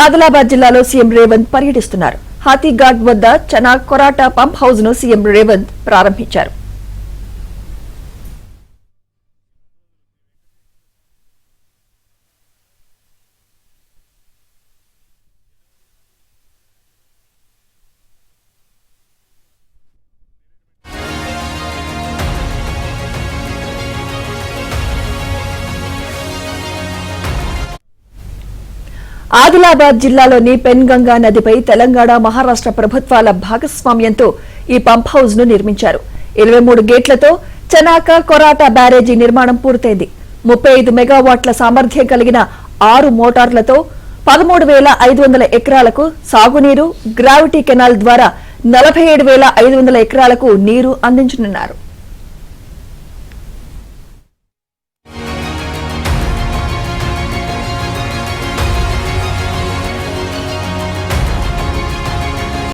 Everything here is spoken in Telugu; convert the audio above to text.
ఆదిలాబాద్ జిల్లాలో సీఎం రేవంత్ పర్యటిస్తున్నారు. హాతీఘాట్ వద్ద చనా కొరాటా పంప్ హౌస్ ను సీఎం రేవంత్ ప్రారంభించారు. ఆదిలాబాద్ జిల్లాలోని పెన్గంగా నదిపై తెలంగాణ, మహారాష్ట్ర ప్రభుత్వాల భాగస్వామ్యంతో ఈ పంప్ హౌస్ ను నిర్మించారు. 23 గేట్లతో చనాక కొరాటా బ్యారేజీ నిర్మాణం పూర్తయింది. 35 మెగావాట్ల సామర్థ్యం కలిగిన 6 మోటార్లతో 13,500 ఎకరాలకు సాగునీరు, గ్రావిటీ కెనాల్ ద్వారా 47,500 ఎకరాలకు నీరు అందించనున్నారు.